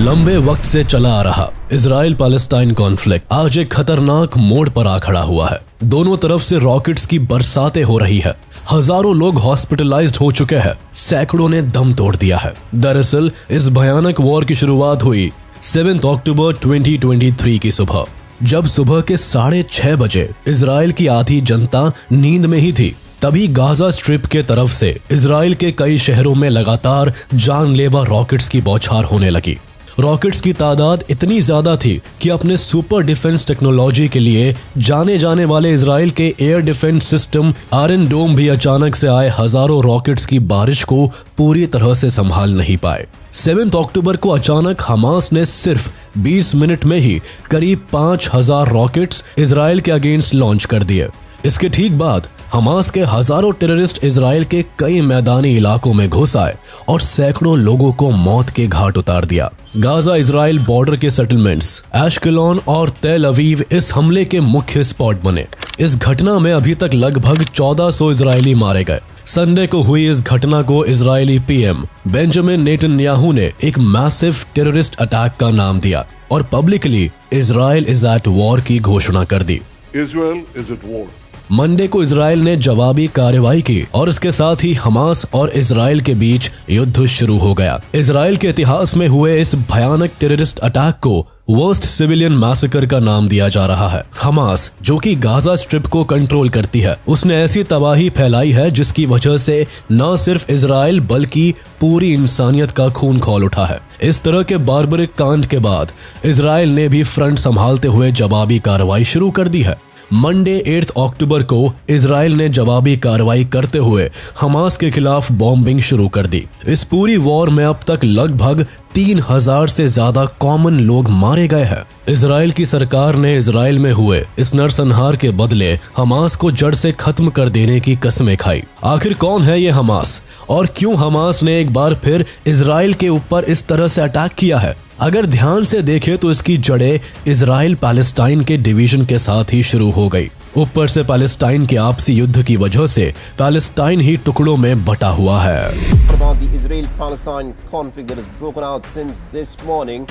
लंबे वक्त से चला आ रहा इजराइल पैलेस्टाइन कॉन्फ्लिक्ट आज एक खतरनाक मोड़ पर आ खड़ा हुआ है। दोनों तरफ से रॉकेट्स की बरसातें हो रही है। हजारों लोग हॉस्पिटलाइज्ड हो चुके हैं, सैकड़ों ने दम तोड़ दिया है। दरअसल इस भयानक वॉर की शुरुआत हुई 7 अक्टूबर 2023 की सुबह, जब सुबह के 6:30 बजे इजराइल की आधी जनता नींद में ही थी। तभी गाजा स्ट्रिप के तरफ से इजराइल के कई शहरों में लगातार जानलेवा रॉकेट्स की बौछार होने लगी। रॉकेट्स की तादाद इतनी ज्यादा थी कि अपने सुपर डिफेंस टेक्नोलॉजी के लिए जाने जाने वाले इजराइल के एयर डिफेंस सिस्टम आयरन डोम भी अचानक से आए हजारों रॉकेट्स की बारिश को पूरी तरह से संभाल नहीं पाए। 7 अक्टूबर को अचानक हमास ने सिर्फ 20 मिनट में ही करीब 5000 रॉकेट्स इजराइल के अगेंस्ट लॉन्च कर दिए। इसके ठीक बाद हमास के हजारों टेररिस्ट इजराइल के कई मैदानी इलाकों में घुस आए और सैकड़ों लोगों को मौत के घाट उतार दिया। गाजा इजराइल बॉर्डर के सेटलमेंट्स एशकेलॉन और तेल अवीव इस हमले के मुख्य स्पॉट बने। इस घटना में अभी तक लगभग 1400 इजरायली मारे गए। संडे को हुई इस घटना को इजरायली पीएम बेंजामिन नेतन्याहू ने एक मैसिव टेररिस्ट अटैक का नाम दिया और publicly Israel is at war की घोषणा कर दी। Israel is at war. Monday को इजराइल ने जवाबी कार्रवाई की और इसके साथ ही हमास और इजराइल के बीच युद्ध शुरू हो गया। इजराइल के इतिहास में हुए इस भयानक टेररिस्ट अटैक को वर्स्ट सिविलियन मैसेकर का नाम दिया जा रहा है। हमास, जो कि गाजा स्ट्रिप को कंट्रोल करती है, उसने ऐसी तबाही फैलाई है जिसकी वजह से न सिर्फ इजराइल बल्कि पूरी इंसानियत का खून खौल उठा है। इस तरह के बार्बरिक कांड के बाद इजराइल ने भी फ्रंट संभालते हुए जवाबी कार्रवाई शुरू कर दी है। मंडे 8 अक्टूबर को इजराइल ने जवाबी कार्रवाई करते हुए हमास के खिलाफ बॉम्बिंग शुरू कर दी। इस पूरी वॉर में अब तक लगभग 3000 से ज्यादा कॉमन लोग मारे गए हैं। इजराइल की सरकार ने इजराइल में हुए इस नरसंहार के बदले हमास को जड़ से खत्म कर देने की कस्में खाई। आखिर कौन है ये हमास और क्यों हमास ने एक बार फिर इजराइल के ऊपर इस तरह से अटैक किया है? अगर ध्यान से देखें तो इसकी जड़ें इजराइल पैलेस्टाइन के डिवीजन के साथ ही शुरू हो गई। ऊपर से पैलेस्टाइन के आपसी युद्ध की वजह से पैलेस्टाइन ही टुकड़ों में बटा हुआ है। About the Israel-Palestine conflict that has broken out since this morning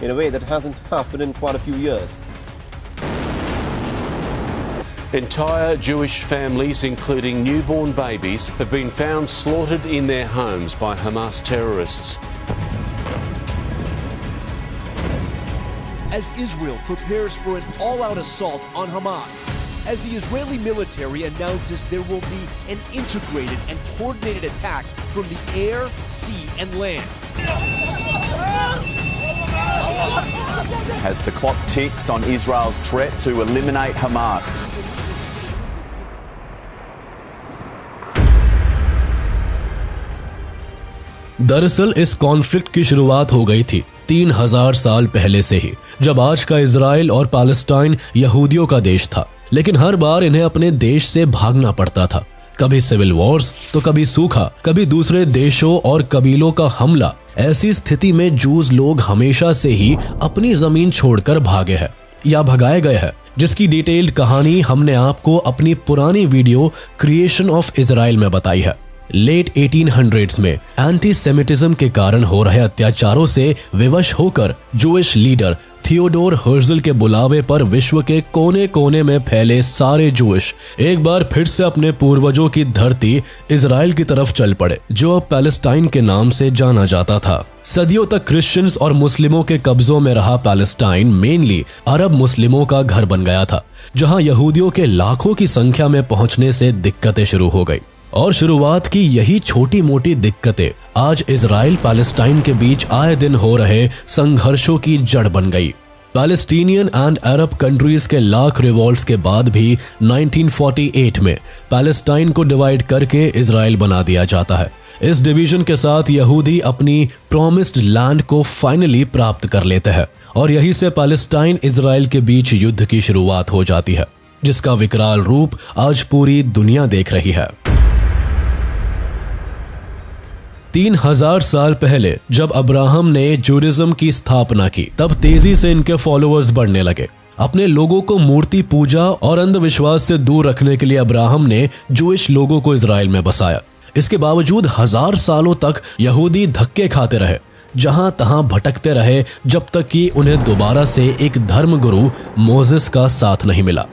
in a way that hasn't happened in quite a few years. Entire Jewish families, including newborn babies, have been found slaughtered in their homes by Hamas terrorists. As Israel prepares for an all-out assault on Hamas, as the Israeli military announces there will be an integrated and coordinated attack from the air, sea, and land. As the clock ticks on Israel's threat to eliminate Hamas. दरअसल इस conflict की शुरुआत हो गई थी 3000 साल पहले से ही, जब आज का इजराइल और पैलेस्टाइन यहूदियों का देश था। लेकिन हर बार इन्हें अपने देश से भागना पड़ता था। कभी सिविल वॉर्स तो कभी सूखा, कभी दूसरे देशों और कबीलों का हमला। ऐसी स्थिति में जूज लोग हमेशा से ही अपनी जमीन छोड़कर भागे हैं या भगाए गए हैं, जिसकी डिटेल्ड कहानी हमने आपको अपनी पुरानी वीडियो क्रिएशन ऑफ इजराइल में बताई है। लेट 1800s में एंटीसेमिटिज्म के कारण हो रहे अत्याचारों से विवश होकर जूइश लीडर थियोडोर हर्जल के बुलावे पर विश्व के कोने कोने में फैले सारे जूइश एक बार फिर से अपने पूर्वजों की धरती इजराइल की तरफ चल पड़े, जो अब पैलेस्टाइन के नाम से जाना जाता था। सदियों तक क्रिश्चियंस और मुस्लिमों के कब्जों में रहा पैलेस्टाइन मेनली अरब मुस्लिमों का घर बन गया था, जहां यहूदियों के लाखों की संख्या में पहुंचने से दिक्कतें शुरू हो गई। और शुरुआत की यही छोटी मोटी दिक्कतें आज इजराइल पैलेस्टाइन के बीच आए दिन हो रहे संघर्षों की जड़ बन गई। पैलेस्टीनियन एंड अरब कंट्रीज के लाख रिवॉल्ट्स के बाद भी 1948 में पैलेस्टाइन को डिवाइड करके इजराइल बना दिया जाता है। इस डिवीजन के साथ यहूदी अपनी प्रॉमिस्ड लैंड को फाइनली प्राप्त कर लेते हैं और यहीं से पैलेस्टाइन इजराइल के बीच युद्ध की शुरुआत हो जाती है, जिसका विकराल रूप आज पूरी दुनिया देख रही है। 3000 साल पहले जब अब्राहम ने जूडिज्म की स्थापना की, तब तेजी से इनके फॉलोअर्स बढ़ने लगे। अपने लोगों को मूर्ति पूजा और अंधविश्वास से दूर रखने के लिए अब्राहम ने जूइश लोगों को इजराइल में बसाया। इसके बावजूद 1000 सालों तक यहूदी धक्के खाते रहे। जहां तहां भटकते रहे जब तक कि उन्हें दोबारा से एक धर्मगुरु मोसेस का साथ नहीं मिला।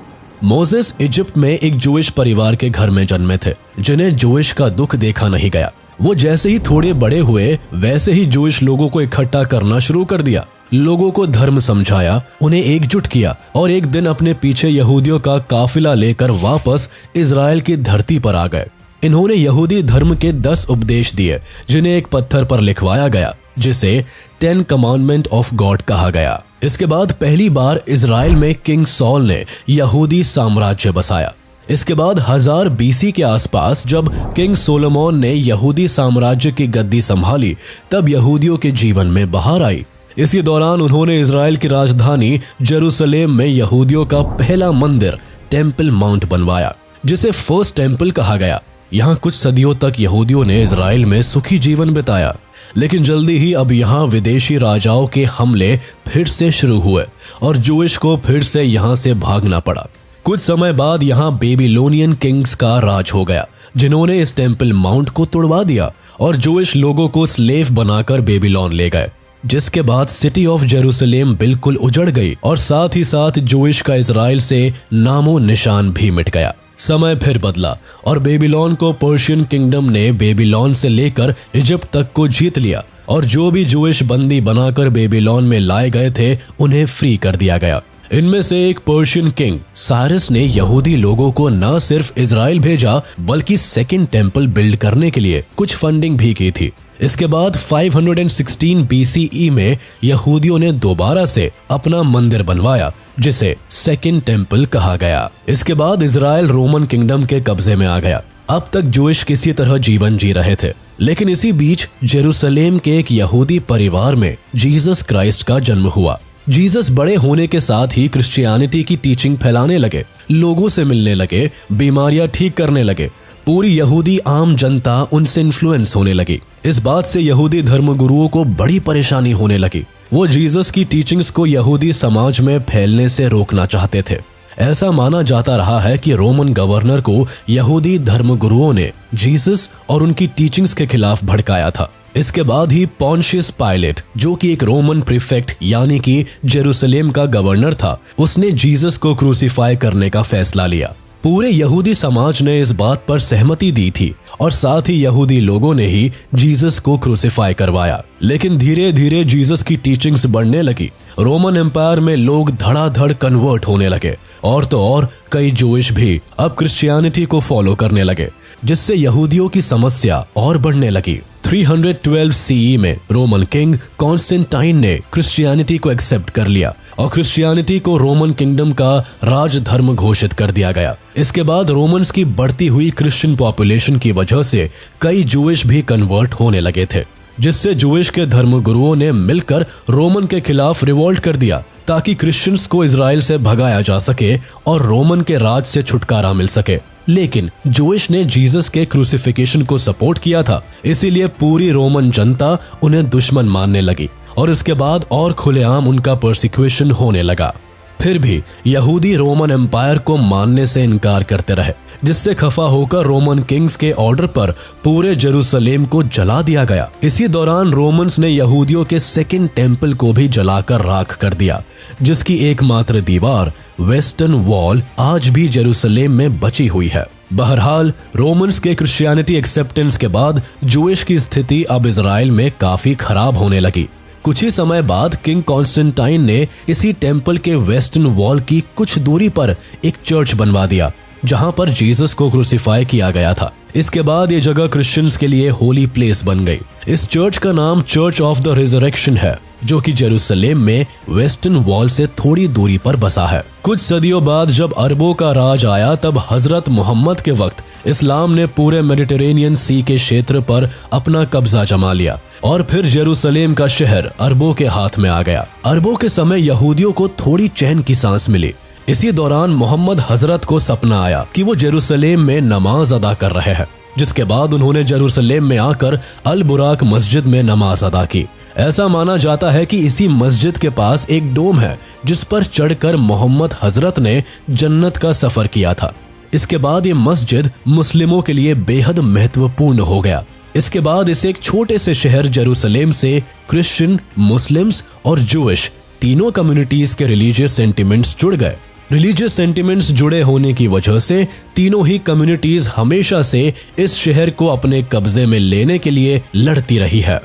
मोसेस इजिप्ट में एक जूइश परिवार के घर में जन्मे थे, जिन्हें जूइश का दुख देखा नहीं गया। वो जैसे ही थोड़े बड़े हुए वैसे ही जूइश लोगों को इकट्ठा करना शुरू कर दिया, लोगों को धर्म समझाया, उन्हें एकजुट किया और एक दिन अपने पीछे यहूदियों का काफिला लेकर वापस इजराइल की धरती पर आ गए। इन्होंने यहूदी धर्म के 10 उपदेश दिए, जिन्हें एक पत्थर पर लिखवाया गया, जिसे 10 कमांडमेंट ऑफ गॉड कहा गया। इसके बाद पहली बार इजराइल में किंग सॉल ने यहूदी साम्राज्य बसाया। इसके बाद 1000 BC के आसपास जब किंग सोलोमन ने यहूदी साम्राज्य की गद्दी संभाली, तब यहूदियों के जीवन में बहार आई। इसी दौरान उन्होंने इजराइल की राजधानी जेरूसलेम में यहूदियों का पहला मंदिर टेम्पल माउंट बनवाया, जिसे फर्स्ट टेम्पल कहा गया। यहाँ कुछ सदियों तक यहूदियों ने इजराइल में सुखी जीवन बिताया, लेकिन जल्दी ही अब यहाँ विदेशी राजाओं के हमले फिर से शुरू हुए और जूइश को फिर से यहाँ से भागना पड़ा। कुछ समय बाद यहाँ बेबीलोनियन किंग्स का राज हो गया, जिन्होंने इस टेम्पल माउंट को तोड़वा दिया और जूइश लोगों को स्लेव बनाकर बेबीलोन ले गए, जिसके बाद सिटी ऑफ जेरूसलेम बिल्कुल उजड़ गई और साथ ही साथ जूइश का इजराइल से नामो निशान भी मिट गया। समय फिर बदला और बेबीलोन को पर्शियन किंगडम ने बेबीलोन से लेकर इजिप्ट तक को जीत लिया और जो भी जूइश बंदी बनाकर बेबीलोन में लाए गए थे उन्हें फ्री कर दिया गया। इनमें से एक पर्शियन किंग साइरस ने यहूदी लोगों को न सिर्फ इजराइल भेजा बल्कि सेकंड टेम्पल बिल्ड करने के लिए कुछ फंडिंग भी की थी। इसके बाद 516 BCE में यहूदियों ने दोबारा से अपना मंदिर बनवाया, जिसे सेकंड टेम्पल कहा गया। इसके बाद इजराइल रोमन किंगडम के कब्जे में आ गया। अब तक जूइश किसी तरह जीवन जी रहे थे, लेकिन इसी बीच जेरूसलेम के एक यहूदी परिवार में जीसस क्राइस्ट का जन्म हुआ। जीसस बड़े होने के साथ ही क्रिश्चियनिटी की टीचिंग फैलाने लगे, लोगों से मिलने लगे, बीमारियां ठीक करने लगे। पूरी यहूदी आम जनता उनसे इन्फ्लुएंस होने लगी। इस बात से यहूदी धर्मगुरुओं को बड़ी परेशानी होने लगी। वो जीसस की टीचिंग्स को यहूदी समाज में फैलने से रोकना चाहते थे। ऐसा माना जाता रहा है कि रोमन गवर्नर को यहूदी धर्मगुरुओं ने जीसस और उनकी टीचिंग्स के खिलाफ भड़काया था। इसके बाद ही पोंशियस पायलट, जो कि एक रोमन प्रीफेक्ट यानी कि जेरूसलेम का गवर्नर था, उसने जीसस को क्रूसीफाई करने का फैसला लिया। पूरे यहूदी समाज ने इस बात पर सहमति दी थी और साथ ही यहूदी लोगों ने ही जीसस को क्रूसीफाई करवाया। लेकिन धीरे धीरे जीसस की टीचिंग्स बढ़ने लगी। रोमन एम्पायर में लोग धड़ाधड़ कन्वर्ट होने लगे और तो और कई जूइश भी अब क्रिश्चियनिटी को फॉलो करने लगे, जिससे यहूदियों की समस्या और बढ़ने लगी। 312 CE में रोमन किंग कॉन्स्टेंटाइन ने क्रिश्चियनिटी को एक्सेप्ट कर लिया और क्रिश्चियनिटी को रोमन किंगडम का राज धर्म घोषित कर दिया गया। इसके बाद रोमन्स की बढ़ती हुई क्रिश्चियन पॉपुलेशन की वजह से कई जूइश भी कन्वर्ट होने लगे थे, जिससे जूइश के धर्मगुरुओं ने मिलकर रोमन के खिलाफ रिवोल्ट कर दिया ताकि क्रिश्चियंस को इजराइल से भगाया जा सके और रोमन के राज से छुटकारा मिल सके। लेकिन जूइश ने जीसस के क्रूसिफिकेशन को सपोर्ट किया था, इसीलिए पूरी रोमन जनता उन्हें दुश्मन मानने लगी और इसके बाद और खुलेआम उनका परसिक्यूशन होने लगा। फिर भी यहूदी रोमन एम्पायर को मानने से इनकार करते रहे, जिससे खफा होकर रोमन किंग्स के ऑर्डर पर पूरे जेरूसलेम को जला दिया गया। इसी दौरान रोमन्स ने यहूदियों के सेकंड टेम्पल को भी जलाकर राख कर दिया, जिसकी एकमात्र दीवार वेस्टर्न वॉल आज भी जेरूसलेम में बची हुई है। बहरहाल रोमन्स के क्रिश्चियनिटी एक्सेप्टेंस के बाद जूइश की स्थिति अब इजराइल में काफी खराब होने लगी। कुछ ही समय बाद किंग कॉन्स्टेंटाइन ने इसी टेम्पल के वेस्टर्न वॉल की कुछ दूरी पर एक चर्च बनवा दिया, जहां पर जीसस को क्रूसीफाई किया गया था। इसके बाद ये जगह क्रिश्चियंस के लिए होली प्लेस बन गई। इस चर्च का नाम चर्च ऑफ द रिजरेक्शन है, जो कि जेरूसलेम में वेस्टर्न वॉल से थोड़ी दूरी पर बसा है। कुछ सदियों बाद जब अरबों का राज आया, तब हजरत मोहम्मद के वक्त इस्लाम ने पूरे मेडिटेरेनियन सी के क्षेत्र पर अपना कब्जा जमा लिया और फिर जेरूसलेम का शहर अरबों के हाथ में आ गया। अरबों के समय यहूदियों को थोड़ी चैन की सांस मिली। इसी दौरान मोहम्मद हजरत को सपना आया कि वो जेरूसलेम में नमाज अदा कर रहे हैं, जिसके बाद उन्होंने जेरूसलेम में आकर अल बुराक मस्जिद में नमाज अदा की। ऐसा माना जाता है कि इसी मस्जिद के पास एक डोम है, जिस पर चढ़कर मोहम्मद हजरत ने जन्नत का सफर किया था। इसके बाद ये मस्जिद मुस्लिमों के लिए बेहद महत्वपूर्ण हो गया। इसके बाद इस एक छोटे से शहर जेरूसलेम से क्रिश्चियन, मुस्लिम्स और जूइश तीनों कम्युनिटीज के रिलीजियस सेंटिमेंट्स जुड़ गए। रिलीजियस सेंटिमेंट्स जुड़े होने की वजह से तीनों ही कम्युनिटीज हमेशा से इस शहर को अपने कब्जे में लेने के लिए लड़ती रही है।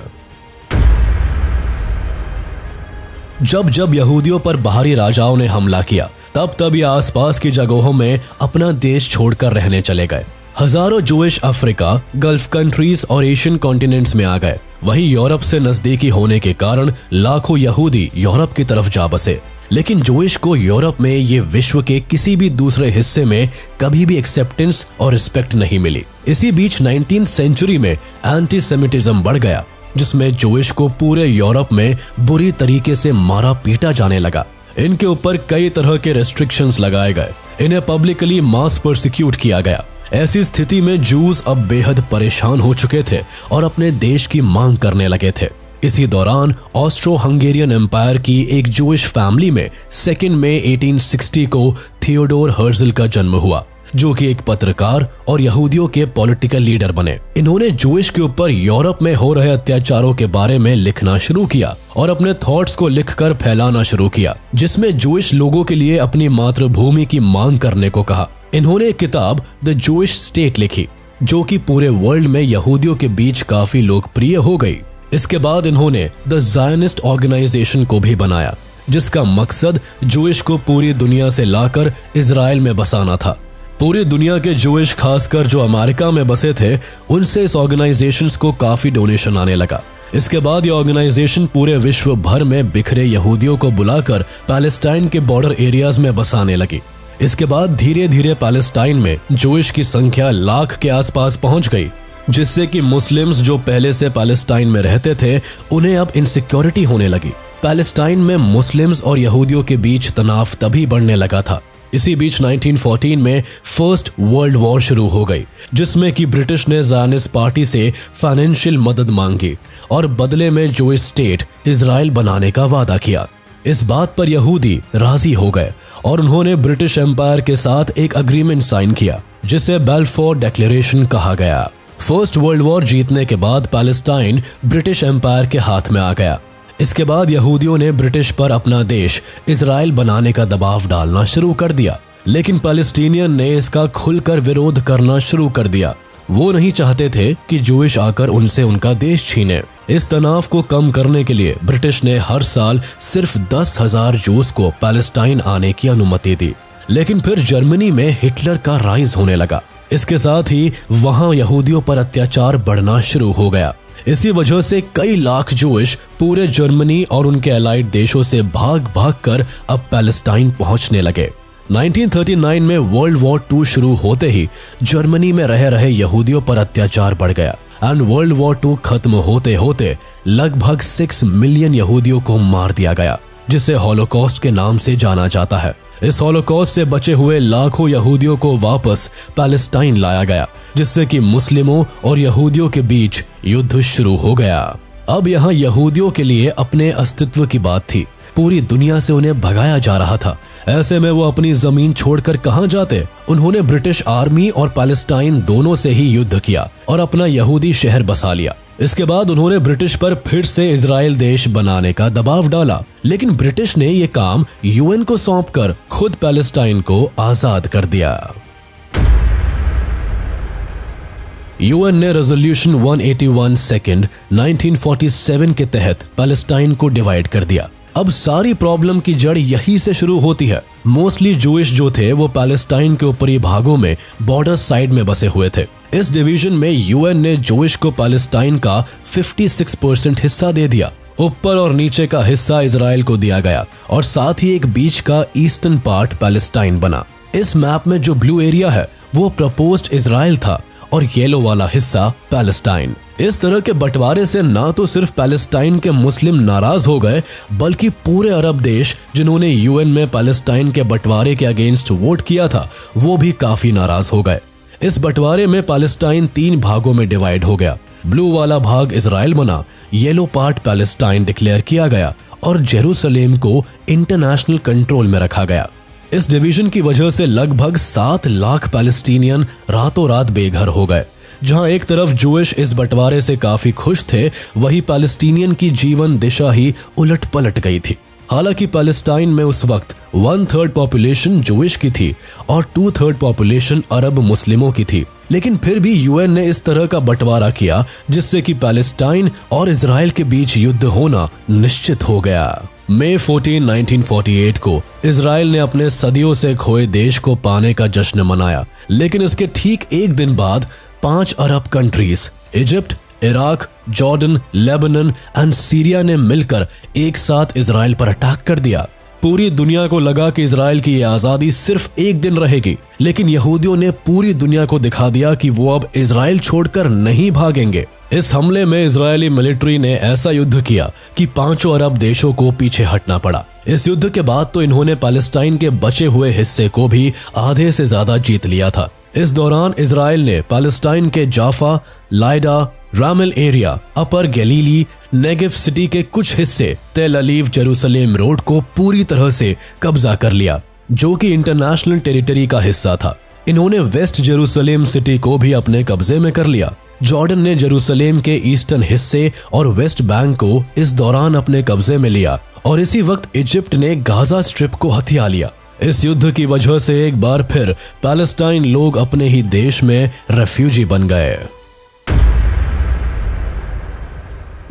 जब जब यहूदियों पर बाहरी राजाओं ने हमला किया, तब तब ये आसपास की जगहों में अपना देश छोड़कर रहने चले गए। हजारों जूइश अफ्रीका, गल्फ कंट्रीज और एशियन कॉन्टिनेंट्स में आ गए। वहीं यूरोप से नजदीकी होने के कारण लाखों यहूदी यूरोप की तरफ जा बसे। लेकिन जूइश को यूरोप में ये विश्व के किसी भी दूसरे हिस्से में कभी भी एक्सेप्टेंस और रिस्पेक्ट नहीं मिली। इसी बीच 19th सेंचुरी में एंटीसेमिटिज्म बढ़ गया, जिसमें जूइश को पूरे यूरोप में बुरी तरीके से मारा पीटा जाने लगा। इनके ऊपर कई तरह के रेस्ट्रिक्शंस लगाए गए। इन्हें पब्लिकली मास परसिक्यूट किया गया। ऐसी स्थिति में जूस अब बेहद परेशान हो चुके थे और अपने देश की मांग करने लगे थे। इसी दौरान ऑस्ट्रो हंगेरियन एम्पायर की एक जूइश फैमिली में 2 मई 1860 को थियोडोर हर्जल का जन्म हुआ, जो कि एक पत्रकार और यहूदियों के पॉलिटिकल लीडर बने। इन्होंने जूइश के ऊपर यूरोप में हो रहे अत्याचारों के बारे में लिखना शुरू किया और अपने थॉट्स को लिखकर फैलाना शुरू किया, जिसमें जूइश लोगों के लिए अपनी मातृभूमि की मांग करने को कहा। इन्होंने एक किताब द जूइश स्टेट लिखी, जो कि पूरे वर्ल्ड में यहूदियों के बीच काफी लोकप्रिय हो गई। इसके बाद इन्होंने द ज़ायनिस्ट ऑर्गेनाइजेशन को भी बनाया, जिसका मकसद जूइश को पूरी दुनिया से लाकर इजराइल में बसाना था। पूरी दुनिया के जूइश, खासकर जो अमेरिका में बसे थे, उनसे इस ऑर्गेनाइजेशंस को काफी डोनेशन आने लगा। इसके बाद ये ऑर्गेनाइजेशन पूरे विश्व भर में बिखरे यहूदियों को बुलाकर पैलेस्टाइन के बॉर्डर एरियाज में बसाने लगी। इसके बाद धीरे धीरे पैलेस्टाइन में जूइश की संख्या लाख के आसपास पहुंच गई, जिससे कि मुस्लिम्स जो पहले से पैलेस्टाइन में रहते थे, उन्हें अब इनसिक्योरिटी होने लगी। पैलेस्टाइन में मुस्लिम्स और यहूदियों के बीच तनाव तभी बढ़ने लगा था। इसी बीच 1914 में फर्स्ट वर्ल्ड वॉर शुरू हो गई, जिसमें कि ब्रिटिश ने ज़ायनिस्ट पार्टी से फाइनेंशियल मदद मांगी और बदले में जूइश स्टेट इजराइल बनाने का वादा किया। इस बात पर यहूदी राजी हो गए और उन्होंने ब्रिटिश एम्पायर के साथ एक अग्रीमेंट साइन किया, जिसे बेल्फोर डिक्लेरेशन कहा गया। फर्स्ट वर्ल्ड वॉर जीतने के बाद पैलेस्टाइन ब्रिटिश एम्पायर के हाथ में आ गया। इसके बाद यहूदियों ने ब्रिटिश पर अपना देश इजराइल बनाने का दबाव डालना शुरू कर दिया, लेकिन पैलेस्टीनियन ने इसका खुलकर विरोध करना शुरू कर दिया। वो नहीं चाहते थे कि जूइश आकर उनसे उनका देश छीने। इस तनाव को कम करने के लिए ब्रिटिश ने हर साल सिर्फ 10,000 जूस को पैलेस्टाइन आने की अनुमति दी। लेकिन फिर जर्मनी में हिटलर का राइज होने लगा। इसके साथ ही वहां यहूदियों पर अत्याचार बढ़ना शुरू हो गया। इसी वजह से कई लाख जूइश पूरे जर्मनी और उनके अलाइड देशों से भाग भाग कर अब पैलेस्टाइन पहुंचने लगे। 1939 में वर्ल्ड वॉर 2 शुरू होते ही जर्मनी में रह रहे यहूदियों पर अत्याचार बढ़ गया एंड वर्ल्ड वॉर 2 खत्म होते होते लगभग 6 मिलियन यहूदियों को मार दिया गया, जिसे हॉलोकॉस्ट के नाम से जाना जाता है। इस हॉलोकॉस्ट से बचे हुए लाखों यहूदियों को वापस पैलेस्टाइन लाया गया, जिससे कि मुस्लिमों और यहूदियों के बीच युद्ध शुरू हो गया। अब यहाँ यहूदियों के लिए अपने अस्तित्व की बात थी। पूरी दुनिया से उन्हें भगाया जा रहा था। ऐसे में वो अपनी जमीन छोड़कर कहां जाते? उन्होंने ब्रिटिश आर्मी और पैलेस्टाइन दोनों से ही युद्ध किया और अपना यहूदी शहर बसा लिया। इसके बाद उन्होंने ब्रिटिश पर फिर से इजराइल देश बनाने का दबाव डाला, लेकिन ब्रिटिश ने ये काम यूएन को सौंपकर खुद पैलेस्टाइन को आजाद कर दिया। यूएन ने रेजोल्यूशन 181 सेकंड 1947 के तहत पैलेस्टाइन को डिवाइड कर दिया। अब सारी प्रॉब्लम की जड़ यही से शुरू होती है। मोस्टली जूइश जो थे वो पैलेस्टाइन के ऊपरी भागों में बॉर्डर साइड में बसे हुए थे। इस डिवीजन में यूएन ने जूइश को पैलेस्टाइन का 56% हिस्सा दे दिया। ऊपर और नीचे का हिस्सा इजराइल को दिया गया और साथ ही एक बीच का ईस्टर्न पार्ट पैलेस्टाइन बना। इस मैप में जो ब्लू एरिया है वो प्रपोज्ड इजराइल था और येलो वाला हिस्सा पैलेस्टाइन। इस तरह के बंटवारे से ना तो सिर्फ पैलेस्टाइन के मुस्लिम नाराज हो गए, बल्कि पूरे अरब देश जिन्होंने यूएन में पैलेस्टाइन के बंटवारे के अगेंस्ट वोट किया था, वो भी काफी नाराज हो गए। इस बंटवारे में पैलेस्टाइन 3 भागों में डिवाइड हो गया। ब्लू वाला भाग इजराइल बना, येलो पार्ट पैलेस्टाइन डिक्लेयर किया गया और जेरूसलेम को इंटरनेशनल कंट्रोल में रखा गया। इस डिवीजन की वजह से लगभग 7 लाख पैलेस्टीनियन रातों रात बेघर हो गए। जहां एक तरफ जूइश इस बंटवारे से काफी खुश थे, वहीं पैलेस्टीनियन की जीवन दिशा ही उलट पलट गई थी। हालांकि पैलेस्टाइन में उस वक्त 1/3 पॉपुलेशन जूइश की थी और 2/3 पॉपुलेशन अरब मुस्लिमों की थी, लेकिन फिर भी यूएन ने इस तरह का बंटवारा किया जिससे कि पैलेस्टाइन और इजराइल के बीच युद्ध होना निश्चित हो गया। मई 14, 1948 को इजराइल ने अपने सदियों से खोए देश को पाने का जश्न मनाया, लेकिन इसके ठीक एक दिन बाद 5 अरब countries Egypt, Iraq, Jordan, Lebanon and Syria ने मिलकर एक साथ इजराइल पर अटैक कर दिया। पूरी दुनिया को लगा कि इजराइल की यह आजादी सिर्फ एक दिन रहेगी, लेकिन यहूदियों ने पूरी दुनिया को दिखा दिया कि वो अब इजराइल छोड़कर नहीं भागेंगे। इस हमले में इजरायली मिलिट्री ने ऐसा युद्ध किया कि 5 अरब देशों को पीछे हटना पड़ा। इस युद्ध के बाद तो इन्होंने पैलेस्टाइन के बचे हुए हिस्से को भी आधे से ज्यादा जीत लिया था। इस दौरान इजराइल ने पैलेस्टाइन के जाफा, लाइडा, रामल एरिया, अपर गलीली, नेगेव सिटी के कुछ हिस्से, तेल अलीव, जेरूसलेम रोड को पूरी तरह से कब्जा कर लिया, जो कि इंटरनेशनल टेरिटरी का हिस्सा था। इन्होंने वेस्ट जेरूसलेम सिटी को भी अपने कब्जे में कर लिया। जॉर्डन ने जेरूसलेम के ईस्टर्न हिस्से और वेस्ट बैंक को इस दौरान अपने कब्जे में लिया और इसी वक्त इजिप्ट ने गाजा स्ट्रिप को हथिया लिया। इस युद्ध की वजह से एक बार फिर पैलेस्टाइन लोग अपने ही देश में रेफ्यूजी बन गए।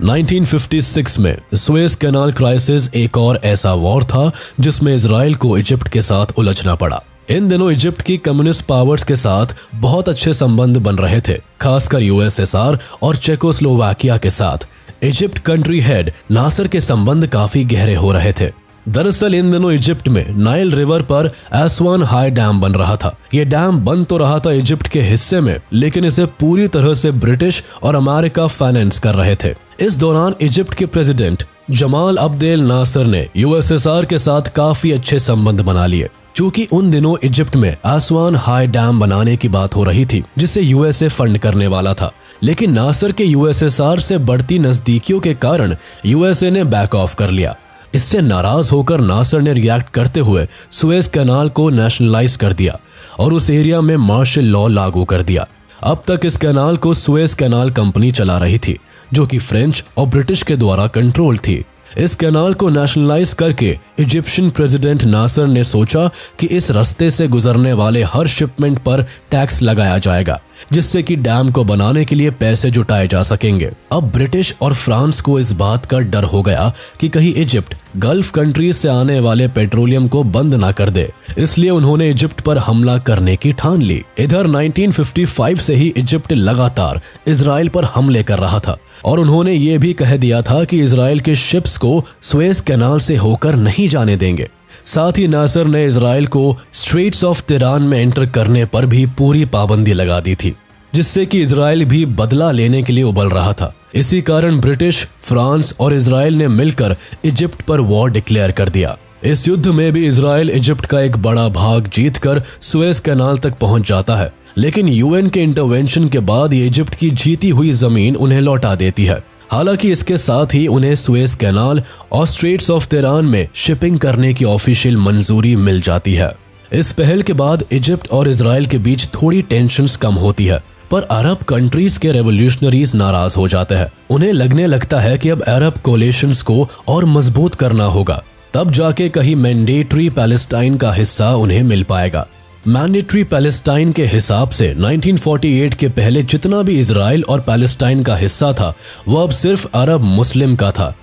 1956 में सुएज कैनाल क्राइसिस एक और ऐसा वॉर था जिसमें इजराइल को इजिप्ट के साथ उलझना पड़ा। इन दिनों इजिप्ट की कम्युनिस्ट पावर्स के साथ बहुत अच्छे संबंध बन रहे थे, खासकर यूएसएसआर और चेकोस्लोवाकिया के साथ। इजिप्ट कंट्री हेड नासर के संबंध काफी गहरे हो रहे थे। दरअसल इन दिनों इजिप्ट में नाइल रिवर पर एसवान हाई डैम बन रहा था। ये डैम बन तो रहा था इजिप्ट के हिस्से में, लेकिन इसे पूरी तरह से ब्रिटिश और अमेरिका फाइनेंस कर रहे थे। इस दौरान इजिप्ट के प्रेसिडेंट जमाल अब्देल नासर ने यूएसएसआर के साथ काफी अच्छे संबंध बना लिए, क्योंकि उन दिनों इजिप्ट में एसवान हाई डैम बनाने की बात हो रही थी जिसे यूएसए फंड करने वाला था। लेकिन नासर के यूएसएसआर से बढ़ती नजदीकियों के कारण यूएसए ने बैक ऑफ कर लिया। इससे नाराज होकर नासर ने रिएक्ट करते हुए सुएज कैनाल को नेशनलाइज कर दिया और उस एरिया में मार्शल लॉ लागू कर दिया। अब तक इस कैनाल को सुएज कैनाल कंपनी चला रही थी, जो कि फ्रेंच और ब्रिटिश के द्वारा कंट्रोल थी। इस कैनाल को नेशनलाइज करके इजिप्शियन प्रेसिडेंट नासर ने सोचा कि इस रास्ते से गुजरने वाले हर शिपमेंट पर टैक्स लगाया जाएगा, जिससे कि डैम को बनाने के लिए पैसे जुटाए जा सकेंगे। अब ब्रिटिश और फ्रांस को इस बात का डर हो गया कि कहीं इजिप्ट गल्फ कंट्रीज से आने वाले पेट्रोलियम को बंद ना कर दे, इसलिए उन्होंने इजिप्ट पर हमला करने की ठान ली। इधर 1955 से ही इजिप्ट लगातार इजराइल पर हमले कर रहा था और उन्होंने ये भी कह दिया था कि इजराइल के शिप्स को सुएज कैनाल से होकर नहीं जाने देंगे। साथ ही नासर ने इजराइल को स्ट्रेट्स ऑफ तिरान में एंटर करने पर भी पूरी पाबंदी लगा दी थी, जिससे कि इजराइल भी बदला लेने के लिए उबल रहा था। इसी कारण ब्रिटिश, फ्रांस और इजराइल ने मिलकर इजिप्ट पर वॉर डिक्लेयर कर दिया। इस युद्ध में भी इजराइल इजिप्ट का एक बड़ा भाग जीतकर सुएज कैनाल तक पहुंच जाता है, लेकिन यूएन के इंटरवेंशन के बाद ये इजिप्ट की जीती हुई जमीन उन्हें लौटा देती है। हालांकि इसके साथ ही उन्हें सुएज कैनाल और स्ट्रेट्स ऑफ तिरान में शिपिंग करने की ऑफिशियल मंजूरी मिल जाती है। इस पहल के बाद इजिप्ट और इजराइल के बीच थोड़ी टेंशन्स कम होती है, पर अरब कंट्रीज के रेवोल्यूशनरीज नाराज हो जाते हैं। उन्हें लगने लगता है कि अब अरब कोलिशंस को और मजबूत करना होगा, तब जाके कहीं मैंडेटरी पैलेस्टाइन का हिस्सा उन्हें मिल पाएगा। मैंडेटरी पैलेस्टाइन के हिसाब से 1948 के पहले जितना भी इजराइल और पैलेस्टाइन का हिस्सा था वो अब सिर्फ अरब मुस्लिम का था,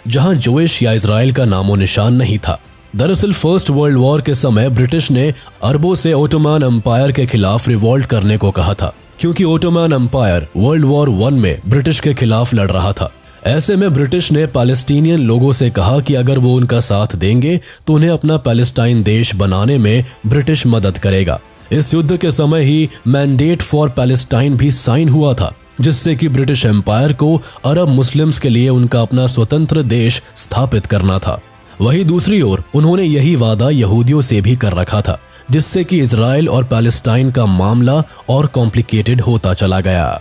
जहां जूइश या इजराइल का नामो निशान नहीं था। दरअसल फर्स्ट वर्ल्ड वॉर के समय ब्रिटिश ने अरबों से ओटोमन एम्पायर के खिलाफ रिवॉल्ट करने को कहा था, क्योंकि ओटोमन एम्पायर वर्ल्ड वॉर 1 में ब्रिटिश के खिलाफ लड़ रहा था। ऐसे में ब्रिटिश ने पैलेस्टीनियन लोगों से कहा कि अगर वो उनका साथ देंगे तो उन्हें अपना पैलेस्टाइन देश बनाने में ब्रिटिश मदद करेगा। इस युद्ध के समय ही मैंडेट फॉर पैलेस्टाइन भी साइन हुआ था, जिससे कि ब्रिटिश एम्पायर को अरब मुस्लिम्स के लिए उनका अपना स्वतंत्र देश स्थापित करना था। वहीं दूसरी ओर उन्होंने यही वादा यहूदियों से भी कर रखा था, जिससे कि इजराइल और पैलेस्टाइन का मामला और कॉम्प्लिकेटेड होता चला गया।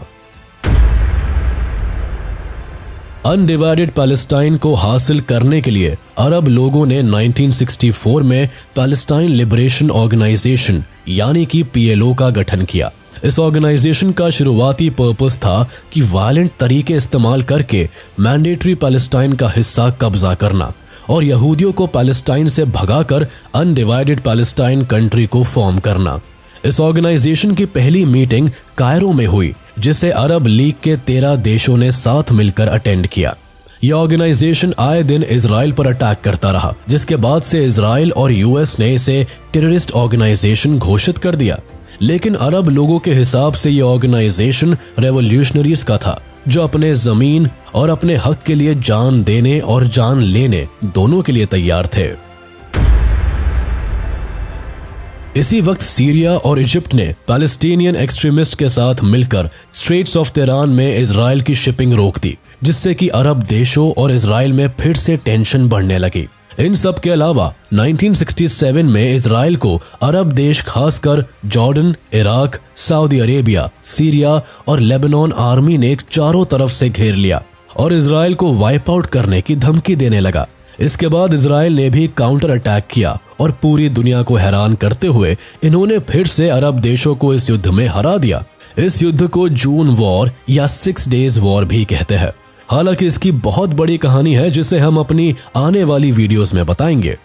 अनडिवाइडेड पैलेस्टाइन को हासिल करने के लिए अरब लोगों ने 1964 में पैलेस्टाइन लिबरेशन ऑर्गेनाइजेशन यानी कि पीएलओ का गठन किया। इस ऑर्गेनाइजेशन का शुरुआती पर्पस था कि वायलेंट तरीके इस्तेमाल करके मैंडेटरी पैलेस्टाइन का हिस्सा कब्जा करना और यहूदियों को पैलेस्टाइन से भगाकर अनडिवाइडेड पैलेस्टाइन कंट्री को फॉर्म करना। इस ऑर्गेनाइजेशन की पहली मीटिंग कायरो में हुई, जिसे अरब लीग के 13 देशों ने साथ मिलकर अटेंड किया। यह ऑर्गेनाइजेशन आए दिन इजराइल पर अटैक करता रहा, जिसके बाद से इजराइल और यूएस ने इसे टेररिस्ट ऑर्गेनाइजेशन घोषित कर दिया। लेकिन अरब लोगों के हिसाब से यह ऑर्गेनाइजेशन रेवोल्यूशनरीज का था, जो अपने जमीन और अपने हक के लिए जान देने और जान लेने दोनों के लिए तैयार थे। इसी वक्त सीरिया और इजिप्ट ने पैलेस्टीनियन एक्सट्रीमिस्ट के साथ मिलकर स्ट्रेट्स ऑफ तेहरान में इजराइल की शिपिंग रोक दी, जिससे कि अरब देशों और इजराइल में फिर से टेंशन बढ़ने लगी। इन सब के अलावा 1967 में इजराइल को अरब देश खासकर Jordan, Iraq, Saudi Arabia, Syria और लेबनान आर्मी ने चारों तरफ से घेर लिया और इजराइल को वाइप आउट करने की धमकी देने लगा। इसके बाद इजराइल ने भी काउंटर अटैक किया और पूरी दुनिया को हैरान करते हुए इन्होंने फिर से अरब देशों को इस युद्ध में हरा दिया। इस युद्ध को जून वॉर या 6 डेज वॉर भी कहते हैं। हालांकि इसकी बहुत बड़ी कहानी है, जिसे हम अपनी आने वाली वीडियोस में बताएंगे।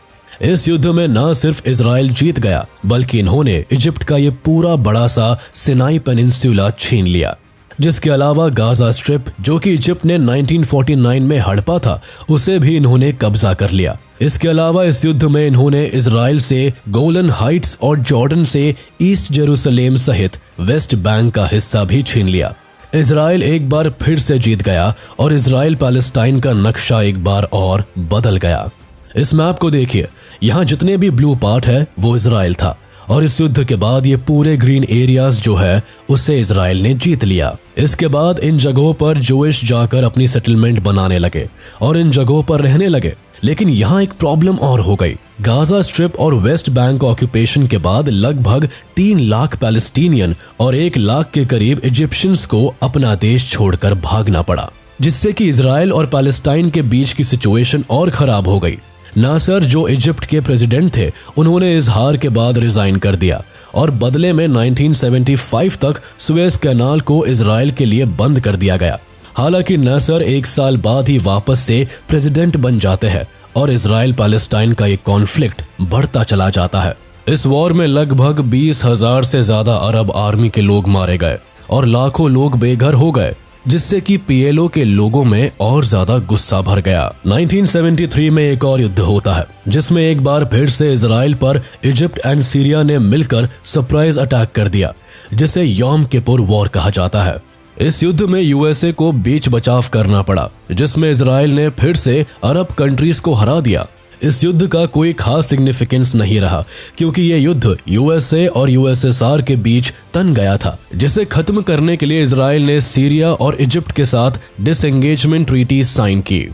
इस युद्ध में न सिर्फ इजराइल जीत गया, बल्कि इन्होंने इजिप्ट का ये पूरा बड़ा सा सिनाई पेनिनसुला छीन लिया। जिसके अलावा गाजा स्ट्रिप, जो कि इजिप्ट ने 1949 में हड़पा था, उसे भी इन्होंने कब्जा कर लिया। इसके अलावा इस युद्ध में इन्होंने इजराइल से गोलन हाइट्स और जॉर्डन से ईस्ट जेरूसलेम सहित वेस्ट बैंक का हिस्सा भी छीन लिया। इजराइल एक बार फिर से जीत गया और इजराइल पैलेस्टाइन का नक्शा एक बार और बदल गया। इस मैप को देखिए, यहाँ जितने भी ब्लू पार्ट है वो इजराइल था और इस युद्ध के बाद ये पूरे ग्रीन एरियाज जो है उसे इजराइल ने जीत लिया। इसके बाद इन जगहों पर जूइश जाकर अपनी सेटलमेंट बनाने लगे और इन जगहों पर रहने लगे। लेकिन यहाँ एक प्रॉब्लम और हो गई। गाजा स्ट्रिप और वेस्ट बैंक ऑक्यूपेशन के बाद लगभग 3 लाख पैलेस्टीनियन और 1 लाख के करीब इजिप्शियंस को अपना देश छोड़कर भागना पड़ा, जिससे कि इजराइल और पैलेस्टाइन के बीच की सिचुएशन और खराब हो गई। नासर, जो इजिप्ट के प्रेसिडेंट थे, उन्होंने इस हार के बाद रिजाइन कर दिया और बदले में 1975 तक सुएज कैनाल को इजराइल के लिए बंद कर दिया गया। हालांकि नासर 1 साल बाद ही वापस से प्रेसिडेंट बन जाते हैं और इजराइल पैलेस्टाइन का ये कॉन्फ्लिक्ट बढ़ता चला जाता है। इस वॉर में लगभग 20,000 से ज्यादा अरब आर्मी के लोग मारे गए और लाखों लोग बेघर हो गए, जिससे कि पीएलओ के लोगों में और ज्यादा गुस्सा भर गया। 1973 में एक और युद्ध होता है, जिसमें एक बार फिर से इजराइल पर इजिप्ट एंड सीरिया ने मिलकर सरप्राइज अटैक कर दिया, जिसे यौम किपुर वॉर कहा जाता है। इस युद्ध में यूएसए को बीच बचाव करना पड़ा, जिसमें इजराइल ने फिर से अरब कंट्रीज को हरा दिया। इस युद्ध का कोई खास सिग्निफिकेंस नहीं रहा, क्योंकि ये युद्ध यूएसए और यूएसएसआर के बीच तन गया था, जिसे खत्म करने के लिए इजराइल ने सीरिया और इजिप्ट के साथ डिसएंगेजमेंट ट्रीटी साइन की।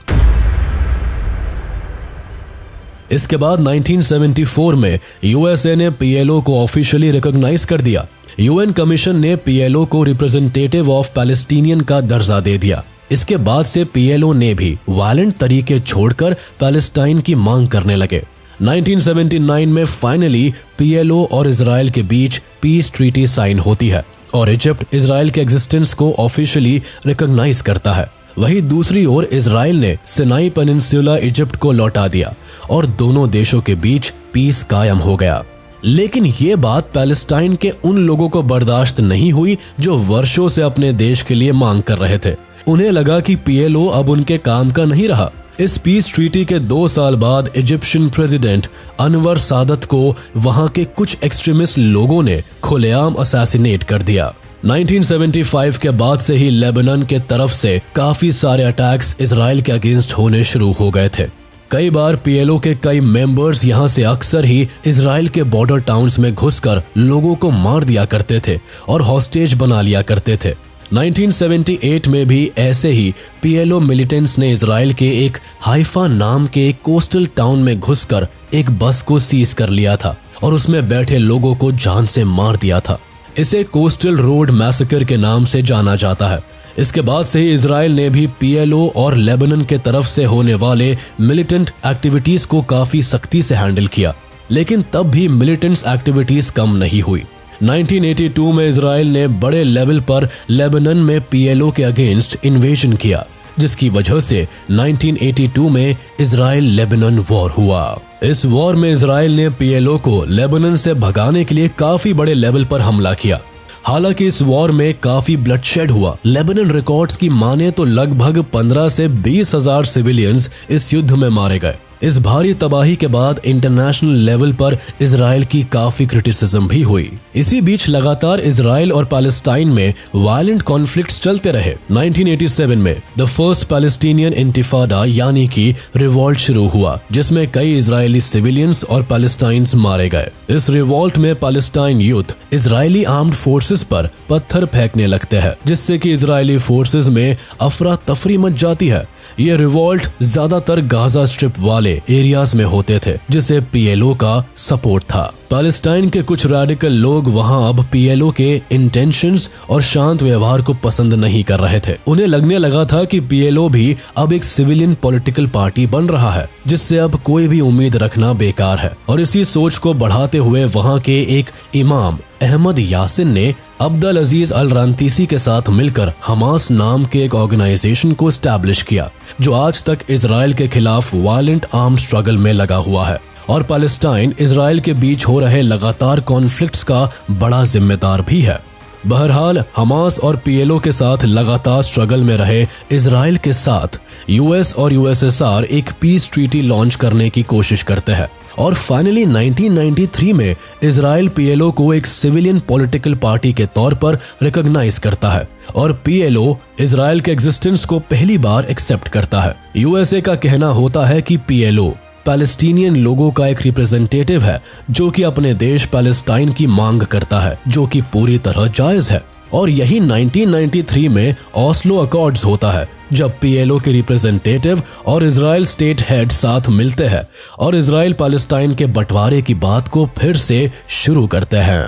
इसके बाद 1974 में यूएसए ने पीएलओ को ऑफिशियली रिकॉग्नाइज कर दिया। यूएन कमीशन ने पीएलओ को रिप्रेजेंटेटिव ऑफ पैलेस्टीनियन का दर्जा दे दिया। इसके बाद से पीएलओ ने भी वायलेंट तरीके छोड़कर पैलेस्टाइन की मांग करने लगे। 1979 में फाइनली पीएलओ और इजराइल के बीच पीस ट्रीटी साइन होती है और इजिप्ट इजराइल के एग्जिस्टेंस को ऑफिशियली रिकॉग्नाइज करता है। वहीं दूसरी ओर इजराइल ने सिनाई पेनिनसुला इजिप्ट को लौटा दिया और दोनों देशों के बीच पीस कायम हो गया। लेकिन ये बात पैलेस्टाइन के उन लोगों को बर्दाश्त नहीं हुई जो वर्षों से अपने देश के लिए मांग कर रहे थे। उन्हें लगा कि पीएलओ अब उनके काम का नहीं रहा। इस पीस ट्रीटी के 2 साल बाद इजिप्शियन प्रेसिडेंट अनवर सादत को वहां के कुछ एक्सट्रीमिस्ट लोगों ने खुलेआम असैसिनेट कर दिया। 1975 के बाद से ही लेबनान के तरफ से काफी सारे अटैक्स इजराइल के अगेंस्ट होने शुरू हो गए थे। कई बार पीएलओ के कई मेंबर्स यहां से अक्सर ही इजराइल के बॉर्डर टाउन्स में घुसकर लोगों को मार दिया करते थे और हॉस्टेज बना लिया करते थे। 1978 में भी ऐसे ही पीएलओ मिलिटेंट्स ने इजराइल के एक हाइफा नाम के एक कोस्टल टाउन में घुसकर एक बस को सीज कर लिया था और उसमें बैठे लोगों को जान से मार दिया था। इसे कोस्टल रोड मैसेकर के नाम से जाना जाता है। इसके बाद से ही इजराइल ने भी पीएलओ और लेबनान के तरफ से होने वाले मिलिटेंट एक्टिविटीज को काफी सख्ती से हैंडल किया, लेकिन तब भी मिलिटेंट्स एक्टिविटीज कम नहीं हुई। 1982 में इजराइल ने बड़े लेवल पर लेबनान में पीएलओ के अगेंस्ट इन्वेजन किया, जिसकी वजह से 1982 में इजराइल लेबनान वॉर हुआ। इस वॉर में इजराइल ने पीएलओ को लेबनान से भगाने के लिए काफी बड़े लेवल पर हमला किया। हालांकि इस वॉर में काफी ब्लडशेड हुआ। लेबनान रिकॉर्ड्स की माने तो लगभग 15 से 20 हजार सिविलियंस इस युद्ध में मारे गए। इस भारी तबाही के बाद इंटरनेशनल लेवल पर इजराइल की काफी क्रिटिसिज्म भी हुई। इसी बीच लगातार इजराइल और पैलेस्टाइन में वायलेंट कॉन्फ्लिक्ट्स चलते रहे। 1987 में द फर्स्ट पैलेस्टीनियन इंतिफादा यानी कि रिवॉल्ट शुरू हुआ, जिसमें कई इजरायली सिविलियंस और पैलेस्टाइंस मारे गए। इस रिवॉल्ट में Palestine youth Israeli armed forces पर पत्थर फेंकने लगते हैं, जिससे कि इजरायली फोर्सेस में अफरा तफरी मच जाती है। ये रिवॉल्ट ज्यादातर गाजा स्ट्रिप वाले एरियाज में होते थे, जिसे पीएलओ का सपोर्ट था। पैलेस्टाइन के कुछ रैडिकल लोग वहां अब पीएलओ के इंटेंशंस और शांत व्यवहार को पसंद नहीं कर रहे थे। उन्हें लगने लगा था कि पीएलओ भी अब एक सिविलियन पॉलिटिकल पार्टी बन रहा है, जिससे अब कोई भी उम्मीद रखना बेकार है। और इसी सोच को बढ़ाते हुए वहां के एक इमाम अहमद यासिन ने अब्दुल अजीज अल रंतीसी के साथ मिलकर हमास नाम के एक ऑर्गेनाइजेशन को एस्टैब्लिश किया, जो आज तक इजराइल के खिलाफ वायलेंट आर्म स्ट्रगल में लगा हुआ है और पैलेस्टाइन इजराइल के बीच हो रहे लगातार कॉन्फ्लिक्ट्स का बड़ा जिम्मेदार भी है। बहरहाल हमास और पीएलओ के साथ लगातार स्ट्रगल में रहे इजराइल के साथ यूएस और यूएसएसआर एक पीस ट्रीटी लॉन्च करने की कोशिश करते हैं और फाइनली 1993 में इजराइल पीएलओ को एक सिविलियन पॉलिटिकल पार्टी के तौर पर रिकॉग्नाइज करता है और पीएलओ इजराइल के एग्जिस्टेंस को पहली बार एक्सेप्ट करता है। यूएसए का कहना होता है कि पीएलओ पैलेस्टीनियन लोगों का एक रिप्रेजेंटेटिव है, जो कि अपने देश पैलेस्टाइन की मांग करता है, जो कि पूरी तरह जायज है। और यही 1993 में ऑस्लो अकॉर्ड्स होता है, जब पीएलओ के रिप्रेजेंटेटिव और इजराइल स्टेट हेड साथ मिलते हैं और इजराइल पैलेस्टाइन के बंटवारे की बात को फिर से शुरू करते हैं।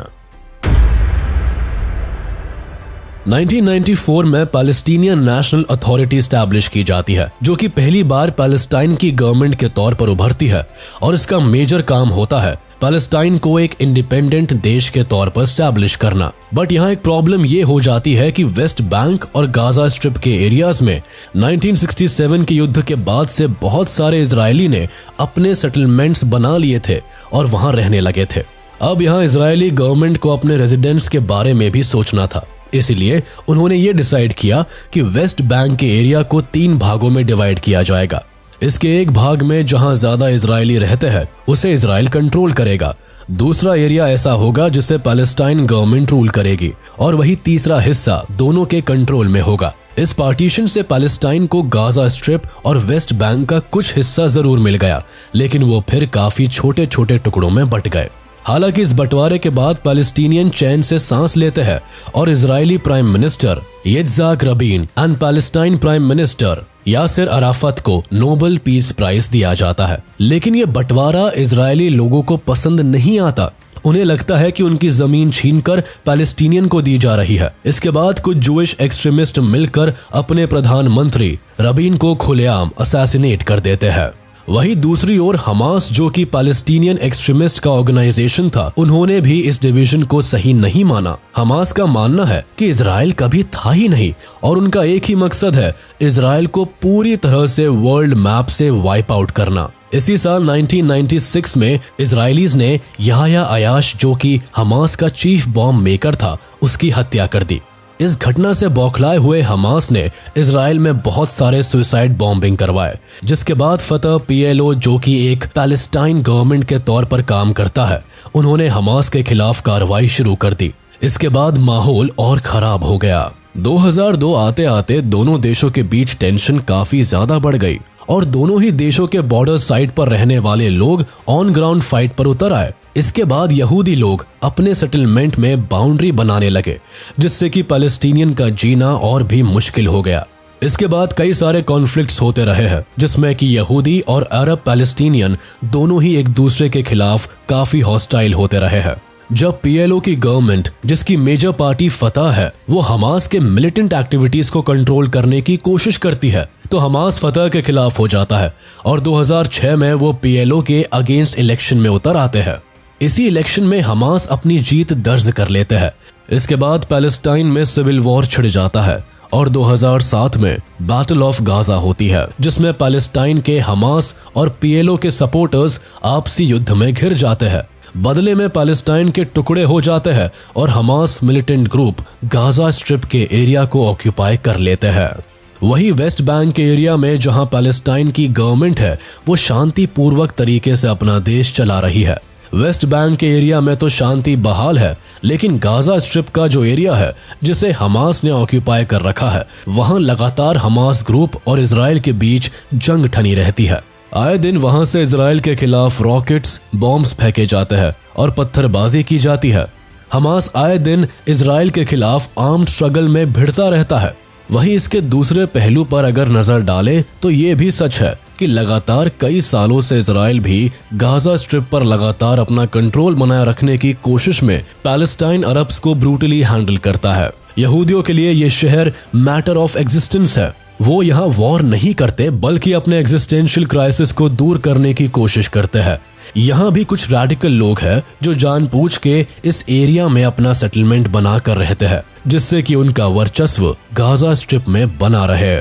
1994 में पैलेस्टीनियन नेशनल अथॉरिटी एस्टैब्लिश की जाती है, जो कि पहली बार पैलेस्टाइन की गवर्नमेंट के तौर पर उभरती है और इसका मेजर काम होता है पैलेस्टाइन को एक इंडिपेंडेंट देश के तौर पर एस्टैब्लिश करना। बट यहाँ एक प्रॉब्लम ये हो जाती है कि वेस्ट बैंक और गाजा स्ट्रिप के एरियाज में 1967 के युद्ध के बाद से बहुत सारे इजरायली ने अपने सेटलमेंट्स बना लिए थे और वहां रहने लगे थे। अब यहाँ इजरायली गवर्नमेंट को अपने रेजिडेंट्स के बारे में भी सोचना था, इसलिए उन्होंने ये डिसाइड किया कि वेस्ट बैंक के एरिया को 3 भागों में डिवाइड किया जाएगा। इसके एक भाग में जहां ज्यादा इजरायली रहते हैं उसे इजराइल कंट्रोल करेगा, दूसरा एरिया ऐसा होगा जिसे पैलेस्टाइन गवर्नमेंट रूल करेगी और वही तीसरा हिस्सा दोनों के कंट्रोल में होगा। इस पार्टीशन से पैलेस्टाइन को गाजा स्ट्रिप और वेस्ट बैंक का कुछ हिस्सा जरूर मिल गया, लेकिन वो फिर काफी छोटे छोटे टुकड़ों में बंट गए। हालांकि इस बंटवारे के बाद पैलेस्टीनियन चैन से सांस लेते हैं और Israeli prime minister Yitzhak Rabin and Palestine prime minister Yasser Arafat को नोबेल पीस प्राइज दिया जाता है। लेकिन ये बंटवारा इजरायली लोगों को पसंद नहीं आता। उन्हें लगता है कि उनकी जमीन छीनकर पैलेस्टीनियन को दी जा रही है। इसके बाद कुछ जूइश एक्सट्रीमिस्ट मिलकर अपने प्रधानमंत्री रबीन को खुलेआम असैसिनेट कर देते हैं। वहीं दूसरी ओर हमास, जो कि पैलेस्टीनियन एक्सट्रीमिस्ट का ऑर्गेनाइजेशन था, उन्होंने भी इस डिवीजन को सही नहीं माना। हमास का मानना है कि इजराइल कभी था ही नहीं और उनका एक ही मकसद है, इजराइल को पूरी तरह से वर्ल्ड मैप से वाइप आउट करना। इसी साल 1996 में इजरायलीज ने याह्या अयाश, जो कि हमास का चीफ बॉम्ब मेकर था, उसकी हत्या कर दी। इस घटना से बौखलाए हुए हमास ने इजराइल में बहुत सारे सुसाइड बॉम्बिंग करवाए, जिसके बाद फतह पीएलओ, जो कि एक पैलेस्टाइन गवर्नमेंट के तौर पर काम करता है, उन्होंने हमास के खिलाफ कार्रवाई शुरू कर दी। इसके बाद माहौल और खराब हो गया। 2002 आते आते दोनों देशों के बीच टेंशन काफी ज्यादा बढ़ गई और दोनों ही देशों के बॉर्डर साइड पर रहने वाले लोग ऑन ग्राउंड फाइट पर उतर आए। इसके बाद यहूदी लोग अपने सेटलमेंट में बाउंड्री बनाने लगे, जिससे कि पैलेस्टीनियन का जीना और भी मुश्किल हो गया। इसके बाद कई सारे कॉन्फ्लिक्ट्स होते रहे हैं, जिसमें कि यहूदी और अरब पैलेस्टीनियन दोनों ही एक दूसरे के खिलाफ काफी हॉस्टाइल होते रहे हैं। जब पीएलओ की गवर्नमेंट, जिसकी मेजर पार्टी फतह है, वो हमास के मिलिटेंट एक्टिविटीज को कंट्रोल करने की कोशिश करती है, तो हमास फतह के खिलाफ हो जाता है और 2006 में वो पीएलओ के अगेंस्ट इलेक्शन में उतर आते हैं। इसी इलेक्शन में हमास अपनी जीत दर्ज कर लेते हैं। इसके बाद पैलेस्टाइन में सिविल वॉर छिड़ जाता है और 2007 में बैटल ऑफ गाजा होती है, जिसमें पैलेस्टाइन के हमास और पीएलओ के सपोर्टर्स आपसी युद्ध में घिर जाते हैं। बदले में पैलेस्टाइन के टुकड़े हो जाते हैं और Hamas militant group Gaza strip के एरिया को ऑक्यूपाई कर लेते हैं। वही वेस्ट बैंक के एरिया में जहां पैलेस्टाइन की गवर्नमेंट है, वो शांतिपूर्वक तरीके से अपना देश चला रही है। वेस्ट बैंक के एरिया में तो शांति बहाल है, लेकिन गाजा स्ट्रिप का जो एरिया है जिसे हमास ने ऑक्यूपाई कर रखा है, वहां लगातार हमास ग्रुप और इजराइल के बीच जंग ठनी रहती है। आए दिन वहां से इजराइल के खिलाफ रॉकेट्स, बॉम्ब्स फेंके जाते हैं और पत्थरबाजी की जाती है। हमास आए दिन इजराइल के खिलाफ आर्म्ड स्ट्रगल में भिड़ता रहता है। वहीं इसके दूसरे पहलू पर अगर नजर डाले तो ये भी सच है कि लगातार कई सालों से इजराइल भी गाजा स्ट्रिप पर लगातार अपना कंट्रोल बनाए रखने की कोशिश में पैलेस्टाइन अरब्स को ब्रूटली हैंडल करता है। यहूदियों के लिए ये शहर मैटर ऑफ एग्जिस्टेंस है। वो यहाँ वॉर नहीं करते, बल्कि अपने एग्जिस्टेंशियल क्राइसिस को दूर करने की कोशिश करते हैं। यहाँ भी कुछ रैडिकल लोग हैं जो जानबूझ के इस एरिया में अपना सेटलमेंट बना कर रहते हैं, जिससे कि उनका वर्चस्व गाजा स्ट्रिप में बना रहे।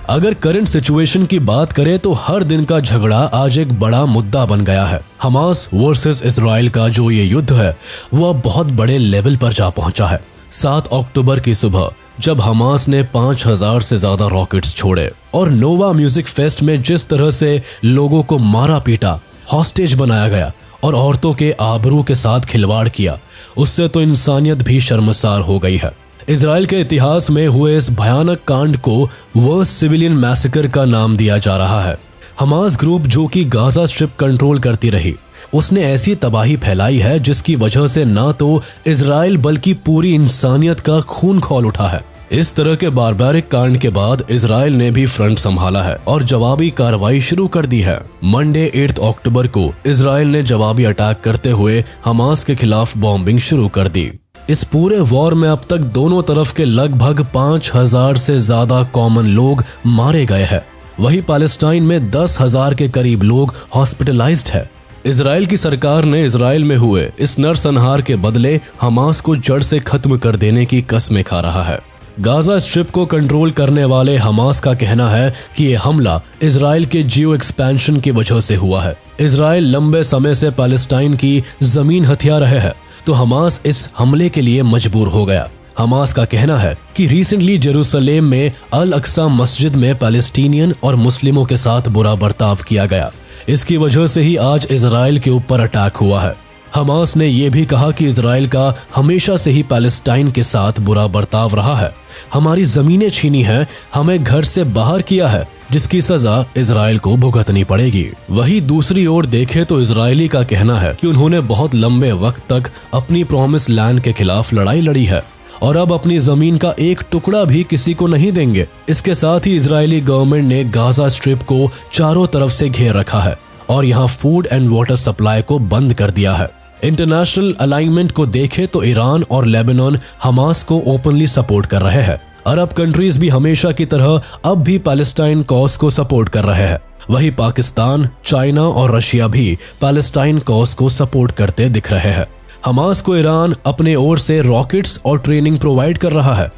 अगर करंट सिचुएशन की बात करें तो हर दिन का झगड़ा आज एक बड़ा मुद्दा बन गया है। हमास वर्सेस इजराइल का जो ये युद्ध है वो अब बहुत बड़े लेवल पर जा पहुंचा है। 7 अक्टूबर की सुबह जब हमास ने 5000 से ज्यादा रॉकेट्स छोड़े और नोवा म्यूजिक फेस्ट में जिस तरह से लोगों को मारा पीटा, हॉस्टेज बनाया गया और औरतों के आबरू के साथ खिलवाड़ किया, उससे तो इंसानियत भी शर्मसार हो गई है। इजराइल के इतिहास में हुए इस भयानक कांड को वर्स्ट सिविलियन मैसेकर का नाम दिया जा रहा है। हमास ग्रुप जो कि गाजा स्ट्रिप कंट्रोल करती रही, उसने ऐसी तबाही फैलाई है जिसकी वजह से ना तो इजराइल बल्कि पूरी इंसानियत का खून खौल उठा है। इस तरह के बारबारिक कांड के बाद इजराइल ने भी फ्रंट संभाला है और जवाबी कार्रवाई शुरू कर दी है। मंडे 8 अक्टूबर को इजराइल ने जवाबी अटैक करते हुए हमास के खिलाफ बॉम्बिंग शुरू कर दी। इस पूरे वॉर में अब तक दोनों तरफ के लगभग 5000 से ज्यादा कॉमन लोग मारे गए हैं। वहीं पैलेस्टाइन में 10,000 के करीब लोग हॉस्पिटलाइज्ड है। इजराइल की सरकार ने इजराइल में हुए इस नरसंहार के बदले हमास को जड़ से खत्म कर देने की कसमें खा रहा है। गाजा स्ट्रिप को कंट्रोल करने वाले हमास का कहना है कि ये हमला इजराइल के जियो एक्सपेंशन की वजह से हुआ है। इजराइल लंबे समय से पैलेस्टाइन की जमीन हथिया रहे हैं, तो हमास इस हमले के लिए मजबूर हो गया। हमास का कहना है कि रिसेंटली जेरूसलेम में अल अक्सा मस्जिद में पैलेस्टीनियन और मुस्लिमों के साथ बुरा बर्ताव किया गया। इसकी वजह से ही आज इजराइल के ऊपर अटैक हुआ है। हमास ने यह भी कहा कि इजराइल का हमेशा से ही पैलेस्टाइन के साथ बुरा बर्ताव रहा है। हमारी जमीनें छीनी हैं, हमें घर से बाहर किया है, जिसकी सजा इजराइल को भुगतनी पड़ेगी। वहीं दूसरी ओर देखें तो इजरायली का कहना है कि उन्होंने बहुत लंबे वक्त तक अपनी प्रॉमिस लैंड के खिलाफ लड़ाई लड़ी है और अब अपनी जमीन का एक टुकड़ा भी किसी को नहीं देंगे। इसके साथ ही इजरायली गवर्नमेंट ने गाजा स्ट्रिप को चारों तरफ से घेर रखा है और यहाँ फूड एंड वाटर सप्लाई को बंद कर दिया है। इंटरनेशनल अलाइनमेंट को देखें तो ईरान और लेबनान हमास को ओपनली सपोर्ट कर रहे हैं। अरब कंट्रीज भी हमेशा की तरह अब भी पैलेस्टाइन कॉज को सपोर्ट कर रहे हैं। वहीं पाकिस्तान, चाइना और रशिया भी पैलेस्टाइन कॉज को सपोर्ट करते दिख रहे हैं। हमास को ईरान अपने ओर से रॉकेट्स और ट्रेनिंग प्रोवाइड कर रहा है।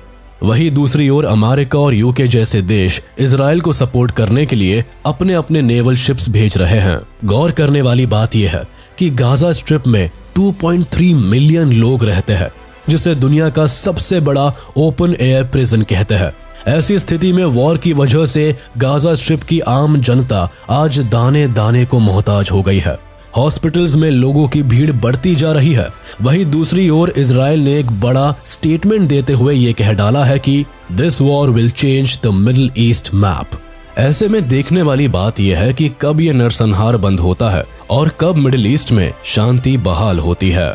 वहीं दूसरी ओर अमेरिका और यूके जैसे देश इजराइल को सपोर्ट करने के लिए अपने अपने नेवल शिप्स भेज रहे हैं। गौर करने वाली बात यह है कि गाजा स्ट्रिप में 2.3 मिलियन लोग रहते हैं, जिसे दुनिया का सबसे बड़ा ओपन एयर प्रिजन कहते हैं। ऐसी स्थिति में वॉर की वजह से गाजा स्ट्रिप की आम जनता आज दाने दाने को मोहताज हो गई है। हॉस्पिटल्स में लोगों की भीड़ बढ़ती जा रही है। वहीं दूसरी ओर इजराइल ने एक बड़ा स्टेटमेंट देते हुए ये कह डाला है कि this war will change the middle east map. ऐसे में देखने वाली बात यह है कि कब ये नरसंहार बंद होता है और कब मिडिल ईस्ट में शांति बहाल होती है।